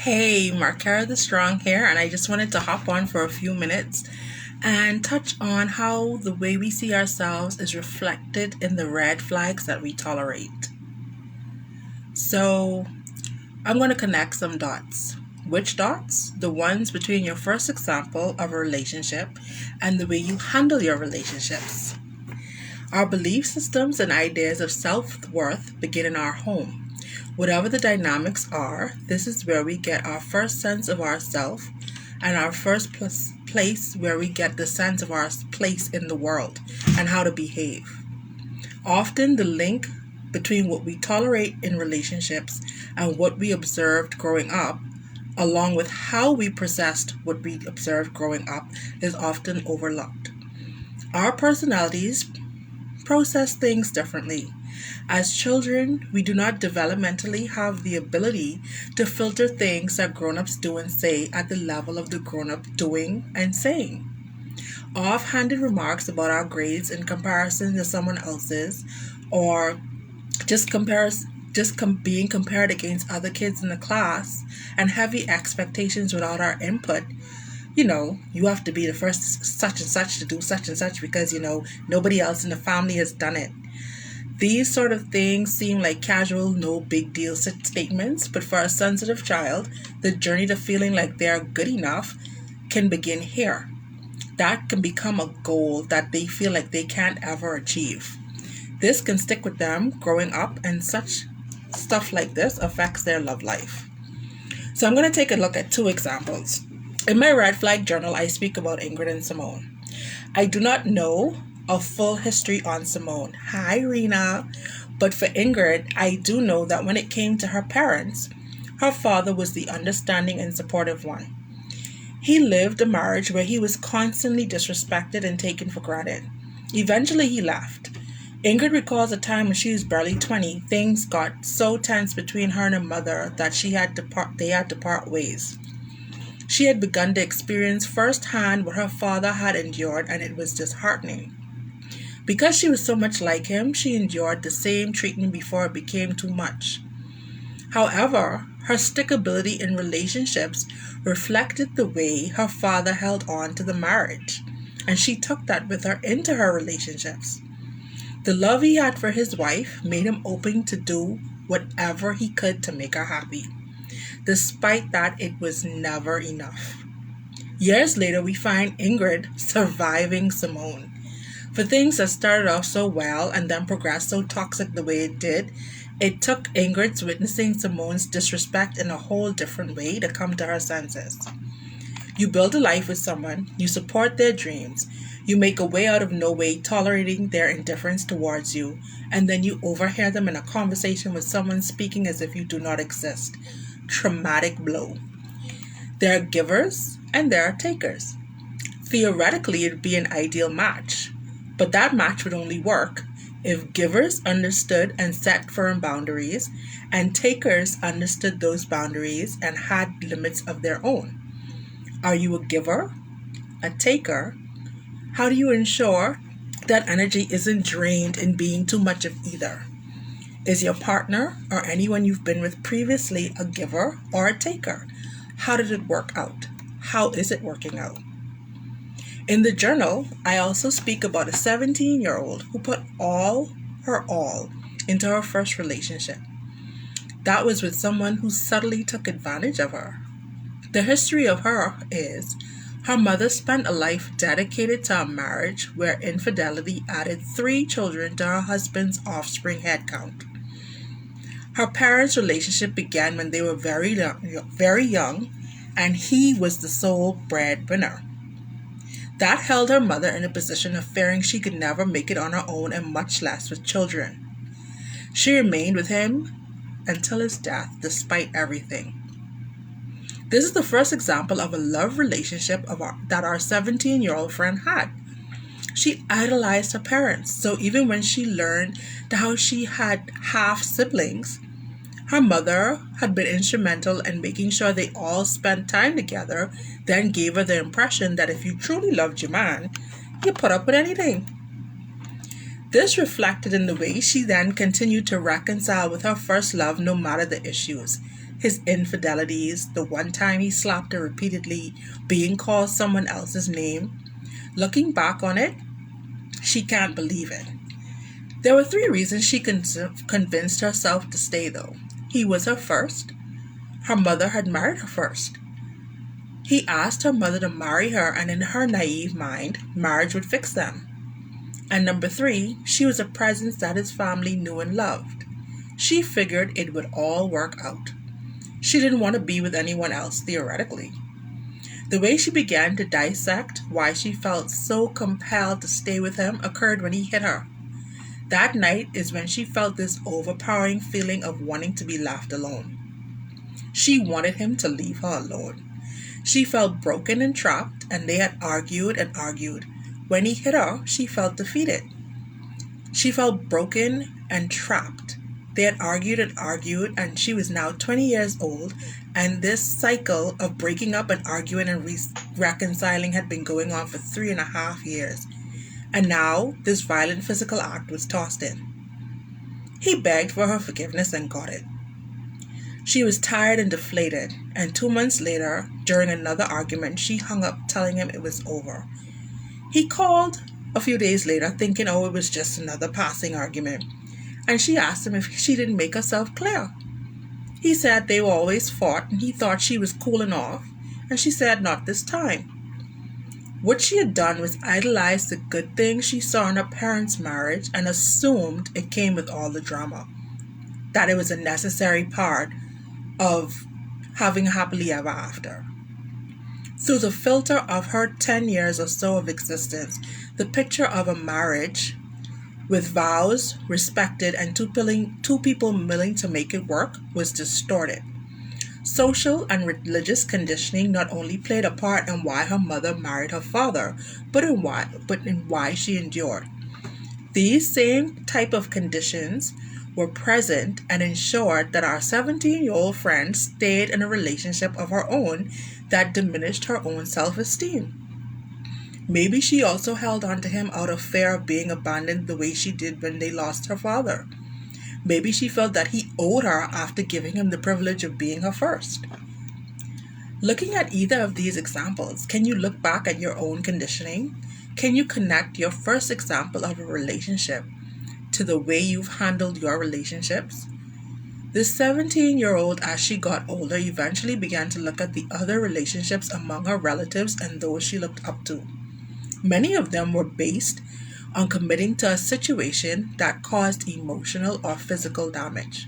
Hey, Markera the Strong here, and I just wanted to hop on for a few minutes and touch on how the way we see ourselves is reflected in the red flags that we tolerate. So, I'm going to connect some dots. Which dots? The ones between your first example of a relationship and the way you handle your relationships. Our belief systems and ideas of self-worth begin in our home. Whatever the dynamics are, this is where we get our first sense of ourself and our first place where we get the sense of our place in the world and how to behave. Often the link between what we tolerate in relationships and what we observed growing up, along with how we processed what we observed growing up, is often overlooked. Our personalities process things differently. As children, we do not developmentally have the ability to filter things that grown-ups do and say at the level of the grown-up doing and saying. Offhanded remarks about our grades in comparison to someone else's, or being compared against other kids in the class, and heavy expectations without our input. You have to be the first such and such to do such and such because, nobody else in the family has done it. These sort of things seem like casual, no big deal statements, but for a sensitive child, the journey to feeling like they are good enough can begin here. That can become a goal that they feel like they can't ever achieve. This can stick with them growing up, and such stuff like this affects their love life. So I'm going to take a look at two examples. In my red flag journal, I speak about Ingrid and Simone. I do not know a full history on Simone. Hi, Rena. But for Ingrid, I do know that when it came to her parents, her father was the understanding and supportive one. He lived a marriage where he was constantly disrespected and taken for granted. Eventually, he left. Ingrid recalls a time when she was barely 20. Things got so tense between her and her mother that they had to part ways. She had begun to experience firsthand what her father had endured, and it was disheartening. Because she was so much like him, she endured the same treatment before it became too much. However, her stickability in relationships reflected the way her father held on to the marriage, and she took that with her into her relationships. The love he had for his wife made him open to do whatever he could to make her happy. Despite that, it was never enough. Years later, we find Ingrid surviving Simone. For things that started off so well and then progressed so toxic the way it did, it took Ingrid's witnessing Simone's disrespect in a whole different way to come to her senses. You build a life with someone, you support their dreams, you make a way out of no way tolerating their indifference towards you, and then you overhear them in a conversation with someone speaking as if you do not exist. Traumatic blow. There are givers and there are takers. Theoretically, it would be an ideal match, but that match would only work if givers understood and set firm boundaries, and takers understood those boundaries and had limits of their own. Are you a giver? A taker? How do you ensure that energy isn't drained in being too much of either? Is your partner or anyone you've been with previously a giver or a taker? How did it work out? How is it working out? In the journal, I also speak about a 17-year-old who put her all into her first relationship. That was with someone who subtly took advantage of her. The history of her is her mother spent a life dedicated to a marriage where infidelity added 3 children to her husband's offspring head count. Her parents' relationship began when they were very young, and he was the sole breadwinner. That held her mother in a position of fearing she could never make it on her own, and much less with children. She remained with him until his death, despite everything. This is the first example of a love relationship that our 17-year-old friend had. She idolized her parents, so even when she learned how she had half siblings, her mother had been instrumental in making sure they all spent time together, then gave her the impression that if you truly loved your man, you put up with anything. This reflected in the way she then continued to reconcile with her first love no matter the issues. His infidelities, the one time he slapped her repeatedly, being called someone else's name. Looking back on it, she can't believe it. There were 3 reasons she convinced herself to stay though. He was her first. Her mother had married her first. He asked her mother to marry her, and in her naive mind, marriage would fix them. And number 3, she was a presence that his family knew and loved. She figured it would all work out. She didn't want to be with anyone else, theoretically. The way she began to dissect why she felt so compelled to stay with him occurred when he hit her. That night is when she felt this overpowering feeling of wanting to be left alone. She wanted him to leave her alone. She felt broken and trapped, and they had argued and argued. When he hit her, she felt defeated. She felt broken and trapped. They had argued and argued, and she was now 20 years old, and this cycle of breaking up and arguing and reconciling had been going on for 3.5 years. And now this violent physical act was tossed in. He begged for her forgiveness and got it. She was tired and deflated, and 2 months later, during another argument, she hung up telling him it was over. He called a few days later thinking, it was just another passing argument, and she asked him if she didn't make herself clear. He said they always fought, and he thought she was cooling off, and she said not this time. What she had done was idolize the good things she saw in her parents' marriage and assumed it came with all the drama, that it was a necessary part of having a happily ever after. Through the filter of her 10 years or so of existence, the picture of a marriage with vows respected and two people willing to make it work was distorted. Social and religious conditioning not only played a part in why her mother married her father, but in why she endured. These same type of conditions were present and ensured that our 17-year-old friend stayed in a relationship of her own that diminished her own self-esteem. Maybe she also held on to him out of fear of being abandoned the way she did when they lost her father. Maybe she felt that he owed her after giving him the privilege of being her first. Looking at either of these examples, can you look back at your own conditioning? Can you connect your first example of a relationship to the way you've handled your relationships? This 17-year-old, as she got older, eventually began to look at the other relationships among her relatives and those she looked up to. Many of them were based on committing to a situation that caused emotional or physical damage.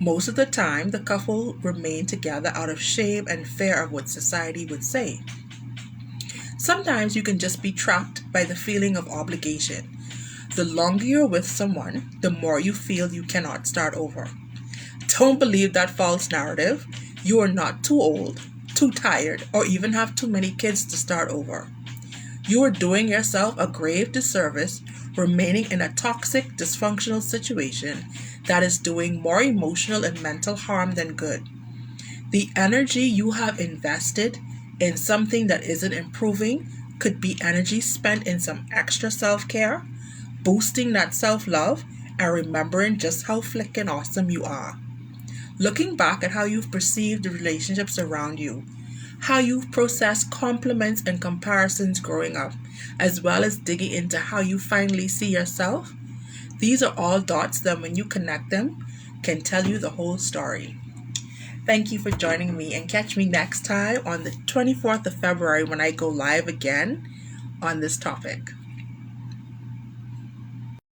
Most of the time, the couple remained together out of shame and fear of what society would say. Sometimes you can just be trapped by the feeling of obligation. The longer you're with someone, the more you feel you cannot start over. Don't believe that false narrative. You are not too old, too tired, or even have too many kids to start over. You are doing yourself a grave disservice remaining in a toxic, dysfunctional situation that is doing more emotional and mental harm than good. The energy you have invested in something that isn't improving could be energy spent in some extra self-care, boosting that self-love, and remembering just how flippin' awesome you are. Looking back at how you've perceived the relationships around you, how you've processed compliments and comparisons growing up, as well as digging into how you finally see yourself, these are all dots that when you connect them, can tell you the whole story. Thank you for joining me, and catch me next time on the 24th of February when I go live again on this topic.